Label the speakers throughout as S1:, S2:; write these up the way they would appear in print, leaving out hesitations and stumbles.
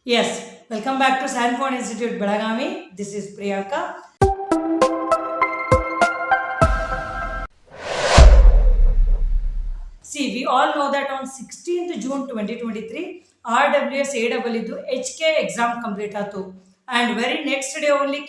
S1: Yes, welcome back to Sanford Institute Belagavi. This is Priyanka. See, we all know that on 16th June 2023, RWS AW ಇದು HK exam complete ಆತು. And very next day only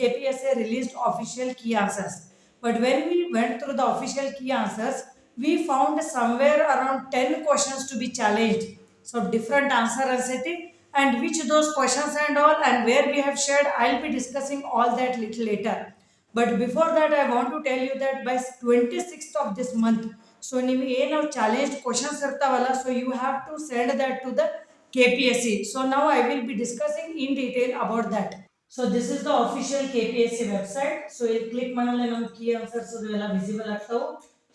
S1: KPSA released official key answers. But when we went through the official key answers, we found somewhere around 10 questions to be challenged. So different answer anseti and which those questions and all and where we have shared, I'll be discussing all that little later. But before that, I want to tell you that by 26th of this month, so ನೀವು ಏನು challenge questions ಇರ್ತಾವಲ್ಲ, so you have to send that to the KPSC. So now I will be discussing in detail about that. So this is the official KPSC website. So you click ಮಾಡಲೇ ನಮ್ಮ key answers ಎಲ್ಲ visible ಆಗ್ತಾವು.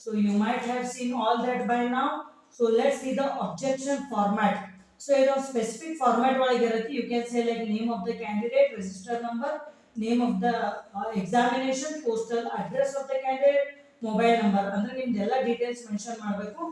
S1: So you might have seen all that by now. So let's see the objection format. So ಇದು specific format ಒಳಗೆ ಇರುತ್ತೆ. You can say like name of the candidate, register number, name of the examination, postal address of the candidate, mobile number ಅಂದ್ರೆ ನಿಮ್ದು ಎಲ್ಲ details mention ಮಾಡಬೇಕು.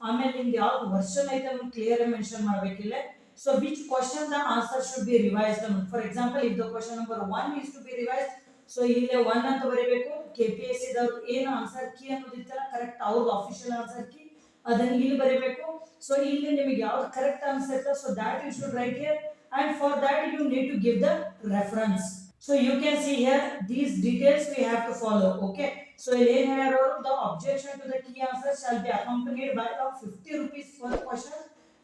S1: ಆಮೇಲೆ ನಿಮ್ದು ಯಾವ್ದು ವರ್ಷನ್ ಐತೆ ಅದನ್ನ ಕ್ಲಿಯರ್ ಮೆನ್ಷನ್ ಮಾಡಬೇಕಿಲ್ಲ. So which question the answer should be revised. For example if the question number 1 is to be revised, so ಇಲ್ಲಿ 1 ಅಂತ ಬರೀಬೇಕು. KPSC ದವರು ಏನು ಆನ್ಸರ್ ಕೀ ಅನ್ನೋದಿತ್ತಲ್ಲ ಕರೆಕ್ಟ್ ಅವ್ರದ್ದು ಅಫಿಷಿಯಲ್ ಆನ್ಸರ್ ಕೀ ಅದನ್ನ ಇಲ್ಲಿ ಬರೀಬೇಕು. ಸೊ ಇಲ್ಲಿ ನಿಮಗೆ ಯಾವ್ದು ಕರೆಕ್ಟ್ ಆನ್ಸರ್ ಇರ್ತದೆ, so that you should write here and for that you need to give the reference. So you can see here these details we have to follow. Okay, so in here the objection to the key answer shall be accompanied by a 50 rupees per question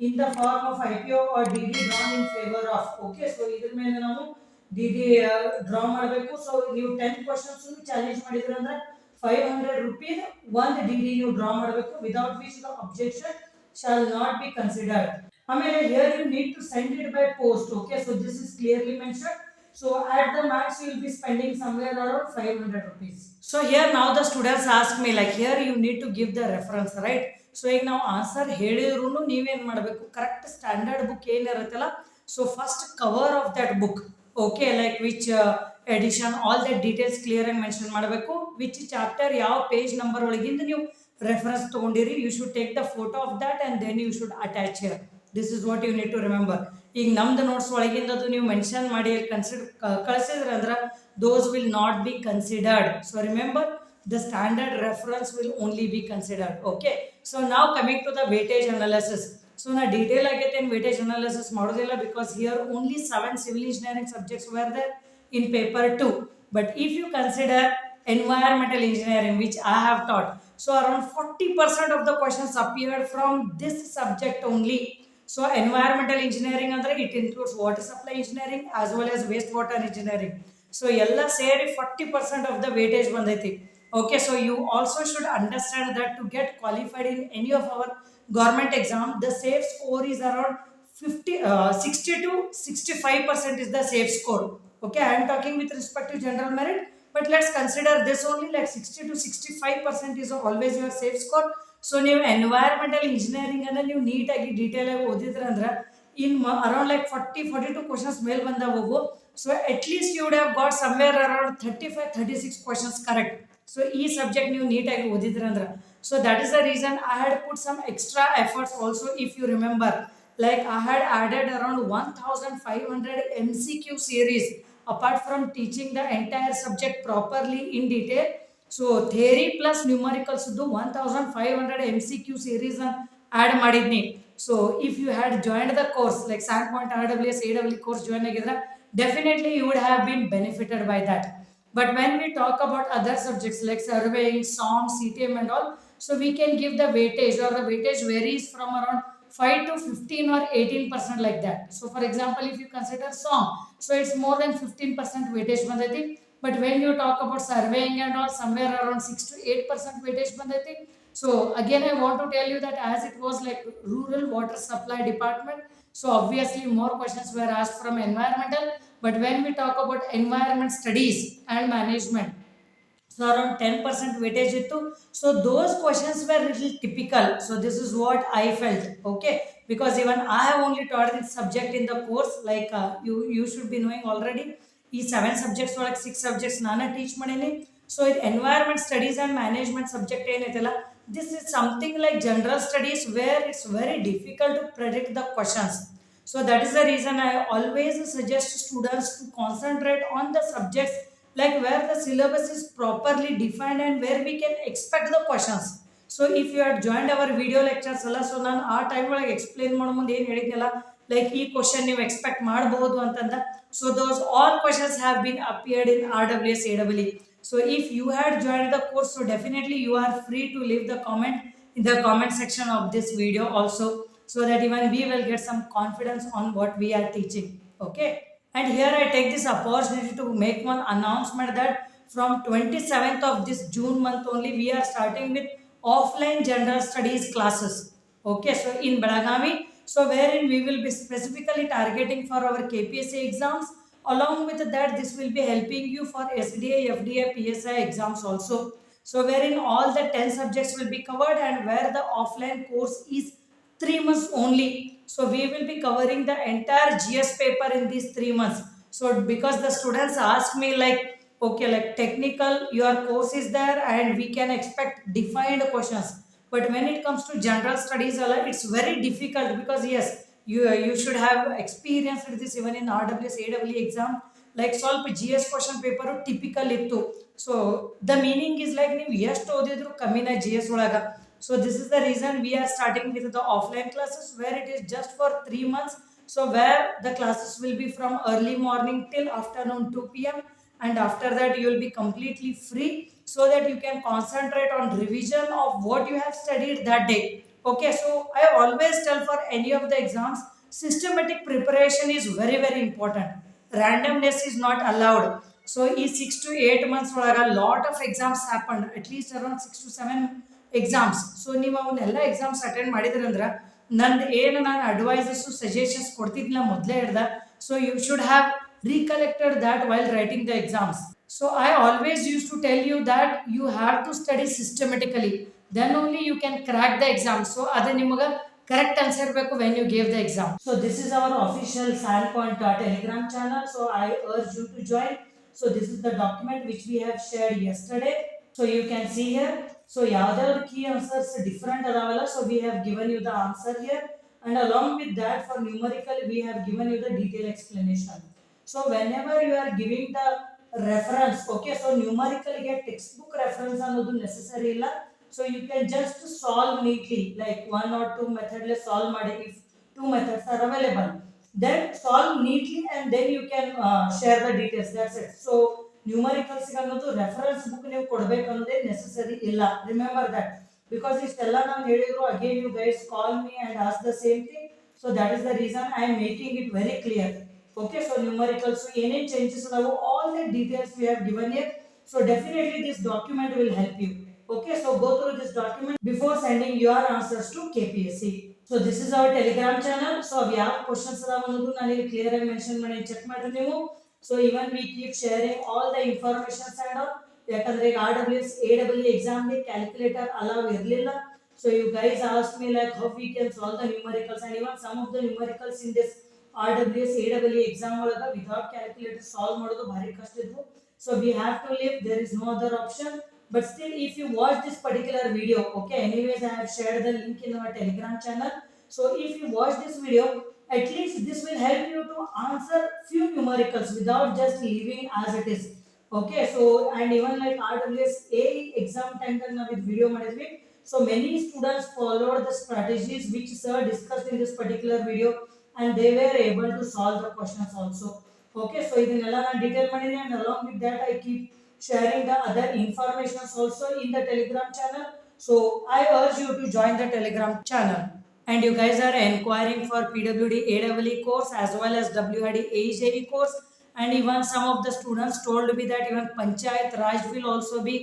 S1: in the form of IPO or DD drawn in favor of. Okay, so idr mele ನಾವು DD draw ಮಾಡಬೇಕು. So ನೀವು 10 questions challenge ಮಾಡಿದ್ರೆ ಅಂದ್ರೆ 500 rupees ಒಂದು DD ನೀವು draw ಮಾಡಬೇಕು, without which the objection shall not be considered. ಆಮೇಲೆ here you need to send it by post. Okay, so this is clearly mentioned. So at the max you will be spending somewhere around 500 rupees. So here now the students ask me like here you need to give the reference, right? So ಈಗ ನಾವು answer ಹೇಳಿದ್ರು ನೀವೇನು ಮಾಡಬೇಕು, correct standard book ಏನಿರುತ್ತಲ್ಲ, so first cover of that book, okay, like which edition all that details clear ಆಗಿ mention ಮಾಡಬೇಕು. Which chapter ಯಾವ page number ಒಳಗಿಂದ ನೀವು ರೆಫರೆನ್ಸ್ ತೊಗೊಂಡಿರಿ, you should take the photo of that and then you should attach here. This is what you need to remember. ಈಗ ನಮ್ದು notes ಒಳಗಿಂದದು ನೀವು mention ಮಾಡಿ ಕಳಿಸಿದ್ರೆ ಅಂದ್ರೆ those will not be considered. So remember the standard reference will only be considered. Okay, so now coming to the weightage analysis. So na detail agate in weightage analysis ಮಾಡೋದಿಲ್ಲ because here only 7 civil engineering subjects were there in paper 2. But if you consider environmental engineering, which I have taught, so around 40% of the questions appeared from this subject only. So environmental engineering andre it includes water supply engineering as well as wastewater engineering. So ಎಲ್ಲ ಸೇರಿ 40% of the weightage ಬಂದೈತಿ. Okay, so you also should understand that to get qualified in any of our government exam, the safe score is around 60 to 65% is the safe score. Okay, I am talking with respect to general merit, but let's consider this only, like 60 to 65% is always your safe score. So ನೀವು environmental engineering ಅನ್ನ ನೀವು ನೀಟಾಗಿ detail ಆಗಿ ಓದಿದ್ರೆ ಅಂದ್ರೆ in around like 42 questions ಮೇಲೆ ಬಂದವು. So at least you would have got somewhere around 35-36 questions correct. So ಈ ಸಬ್ಜೆಕ್ಟ್ ನೀವು ನೀಟಾಗಿ ಓದಿದ್ರೆ ಅಂದ್ರೆ, so that is the reason I had put some extra efforts also. If you remember, like I had added around 1500 MCQ series apart from teaching the entire subject properly in detail. So theory plus numericals 1500 MCQ series add ಮಾಡಿದ್ನಿ. So if you had joined the course like Sandpoint RWS AW course join ಆಗಿದ್ರೆ definitely you would have been benefited by that. But when we talk about other subjects like surveying, SOM, CTM and all, so we can give the weightage, or the weightage varies from around 5 to 15 or 18% like that. So for example, if you consider SOM, so it's more than 15% weightage ಬಂದೈತಿ. But when you talk about surveying and all, somewhere around 6 to 8% weightage ಬಂದೈತಿ. So again I want to tell you that as it was like rural water supply department, so obviously more questions were asked from environmental. But when we talk about environment studies and management, so around 10% weightage ittu. So those questions were little typical. So this is what I felt. Okay, because even I have only taught this subject in the course, like you should be knowing already. ಈ 7 subjects ಒಳಗೆ 6 subjects ನಾನೇ teach ಮಾಡೀನಿ. So ಇದು environment studies and management subject ಏನೈತಲ್ಲ, this is something like general studies where it's very difficult to predict the questions. So that is the reason I always suggest students to concentrate on the subjects like where the syllabus is properly defined and where we can expect the questions. So if you had joined our video lectures ಅಲ್ಲ, so ನಾನು ಆ time ಒಳಗೆ explain ಮಾಡೋ ಮುಂದೆ ಏನು ಹೇಳಿದ್ನಲ್ಲ, like ಈ question ನೀವು ಎಕ್ಸ್ಪೆಕ್ಟ್ ಮಾಡಬಹುದು ಅಂತಂದ. So those all questions have been appeared in RWS AEE. So if you had joined the course, so definitely you are free to leave the comment in the comment section of this video also, so that even we will get some confidence on what we are teaching. Okay. And here I take this opportunity to make one announcement that from 27th of this June month only we are starting with offline general studies classes. Okay, so in Belagavi, so wherein we will be specifically targeting for our KPSC exams. Along with that, this will be helping you for SDA, FDA, PSI exams also. So wherein all the 10 subjects will be covered and where the offline course is 3 months only. So we will be covering the entire GS paper in these 3 months. So because the students ask me like, okay, like technical, your course is there and we can expect defined questions. But when it comes to general studies, it's very difficult because yes, you should have experienced this even in RWS AEE exam. Like ಸ್ವಲ್ಪ GS question paper typical ಇತ್ತು. So the meaning is like ನೀವು ಎಷ್ಟು ಓದಿದ್ರು ಕಮ್ಮಿನ GS ಒಳಗ. So this is the reason we are starting with the offline classes where it is just for 3 months. So where the classes will be from early morning till afternoon 2 p.m. and after that you will be completely free so that you can concentrate on revision of what you have studied that day. Okay, so I always tell for any of the exams, systematic preparation is very very important. Randomness is not allowed. So in 6 to 8 months a lot of exams happened, at least around 6 to 7 exams. So ನೀವು ಅವನ್ನೆಲ್ಲ exams attend ಮಾಡಿದ್ರಂದ್ರೆ ನಂದು ಏನು ನಾನು ಅಡ್ವೈಸಸ್ಸು suggestions ಕೊಡ್ತಿದ್ದಿಲ್ಲ ಮೊದಲೇ ಹಿಡ್ದ. So you should have recollected that while writing the exams. So I always used to tell you that you have to study systematically, then only you can crack the exam. So adu nimaga correct answer beku when you gave the exam. So this is our official Sandpoint Telegram channel, so I urge you to join. So this is the document which we have shared yesterday. So you can see here, so ಯಾವ್ದಾದ್ರು key answers different adavalla, so we have given you the answer here, and along with that for numerical we have given you the detailed explanation. So whenever you are giving the reference, okay, so numerical get textbook reference ಅನ್ನೋದು necessary ಇಲ್ಲ. So you can just solve neatly like 1 or 2 method solve ಮಾಡಿ, if 2 methods are available then solve neatly and then you can share the details, that's it. So numerical ಅನ್ನೋದು reference book ನೀವು ಕೊಡಬೇಕು ಅನ್ನೋದೇ necessary ಇಲ್ಲ, remember that, because ಇಷ್ಟೆಲ್ಲ ನಾನು ಹೇಳಿದ್ರು again you guys call me and ask the same thing. So that is the reason I am making it very clear. Okay, so numericals, so any changes now all the details we have given here. So definitely this document will help you. Okay, so go through this document before sending your answers to KPSC. So this is our Telegram channel. So we have questions ಅನ್ನೋದು ನಾನು ಇಲ್ಲಿ clear ಆಗಿ mention ಮಾಡಿ check ಮಾಡ್ರಿ ನೀವು. So even we keep sharing all the information and all, ಯಾಕಂದ್ರೆ ಈಗ RWS AEE exam ಗೆ calculator allow ಇರಲಿಲ್ಲ. So you guys asked me like how we can solve the numericals, and even some of the numericals in this RWS AEE exam ಒಳಗ without calculator solve ಮಾಡೋದು ಭಾರಿ ಕಷ್ಟ ಇತ್ತು. So we have to leave, there is no other option. But still if you watch this particular video, okay, anyways I have shared the link in our Telegram channel. So if you watch this video, at least this will help you to answer few numericals without just leaving as it is. Okay, so and even like RWS AE exam time na with video ಮಾಡಿದ್ವಿ. So many students followed the strategies which sir discussed in this particular video and they were able to solve the questions also. Okay, so ಇದನ್ನೆಲ್ಲ ನಾನು detail ಮಾಡಿದ್ದೀನಿ, and along with that I keep sharing the other informations also in the Telegram channel. So I urge you to join the Telegram channel. And you guys are inquiring for PWD AEE course as well as WID AEJE course, and even some of the students told me that even Panchayat Raj will also be,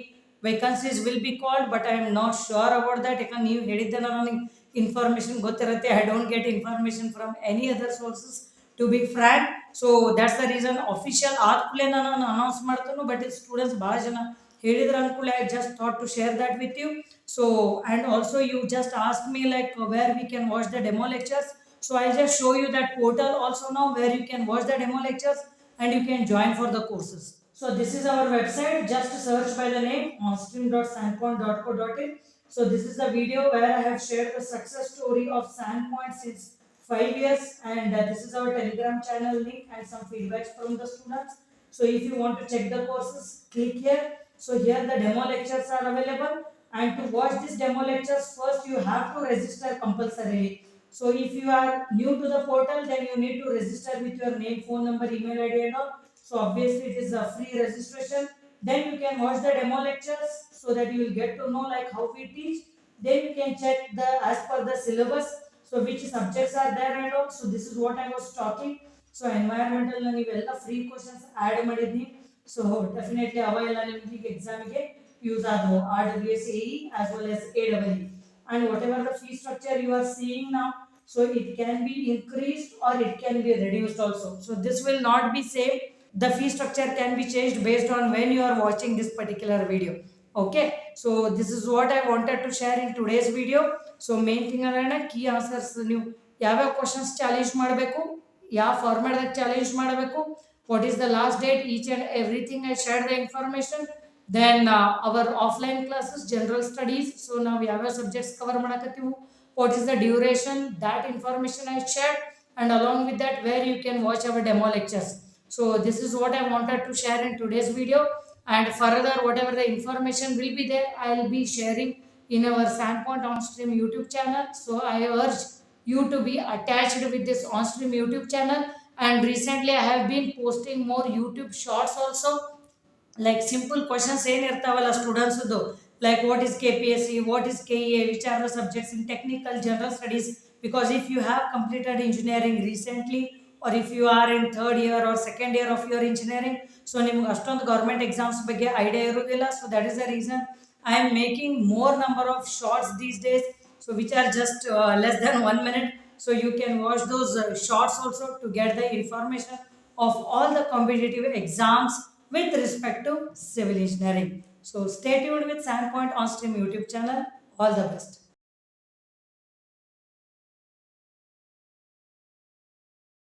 S1: vacancies will be called, but I am not sure about that. ಯಾಕಂದ್ರೆ ನೀವು ಹೇಳಿದ್ದೆ ನನಗೆ information ಗೊತ್ತಿರುತ್ತೆ, I don't get information from any other sources to be frank. So that's the reason official ಆದ್ಕೂಲೆ ನಾನು announce ಮಾಡ್ತೇನೆ, but students ಭಾಳ ಜನ ಹೇಳಿದ್ರ ಅನ್ಕೂಲೆ I just thought to share that with you. So and also you just asked me like where we can watch the demo lectures. So I'll just show you that portal also now where you can watch the demo lectures and you can join for the courses. So this is our website, just search by the name onstream.sandpoint.co.in. So this is the video where I have shared the success story of Sandpoint since 5 years, and this is our Telegram channel link and some feedbacks from the students. So if you want to check the courses, click here. So here the demo lectures are available, and to watch these demo lectures, first you have to register compulsorily. So if you are new to the portal, then you need to register with your name, phone number, email ID and all. So obviously it is a free registration. Then you can watch the demo lectures so that you will get to know like how we teach. Then you can check the as per the syllabus. So which subjects are there and all. So this is what I was talking. So environmental ನೀವೆಲ್ಲ free questions add ಮಾಡಿದ್ನಿ. So definitely ಅವೆಲ್ಲ ನಿಮಗೆ ಎಕ್ಸಾಮಿಗೆ use ಆದವು RWS AE as well as AEE. And whatever the fee structure you are seeing now, so it can be increased or it can be reduced also. So this will not be same. The fee structure can be changed based on when you are watching this particular video. Okay, so this is what I wanted to share in today's video. So main thing ಅಂದ್ರೆ key answers ನೀವು ಯಾವ್ಯಾವ questions challenge ಮಾಡಬೇಕು, ಯಾವ ಫಾರ್ಮ್ಯಾಟ್ದಾಗ challenge ಮಾಡಬೇಕು, what is the last date, each and everything I shared the information. Then our offline classes, general studies, so ನಾವು ಯಾವ್ಯಾವ ಸಬ್ಜೆಕ್ಟ್ಸ್ cover ಮಾಡಕತ್ತೀವಿ, what is the duration, that information I shared, and along with that where you can watch our demo lectures. So this is what I wanted to share in today's video, and further whatever the information will be there, I will be sharing in our Sandpoint OnStream YouTube channel. So I urge you to be attached with this OnStream YouTube channel. And recently I have been posting more YouTube shorts also, like simple questions ಏನು ಇರ್ತಾವಲ್ಲ ಸ್ಟೂಡೆಂಟ್ಸ್ದು, like what is KPSC, what is KEA, which are the subjects in technical general studies. Because if you have completed engineering recently, or if you are in third year or second year of your engineering, so ನಿಮ್ಗೆ ಅಷ್ಟೊಂದು government exams ಬಗ್ಗೆ idea ಇರೋದಿಲ್ಲ. So that is the reason I am making more number of shorts these days, so which are just less than 1 minute. So you can watch those shorts also to get the information of all the competitive exams with respect to civil engineering. So stay tuned with Sandpoint OnStream YouTube channel. All the best.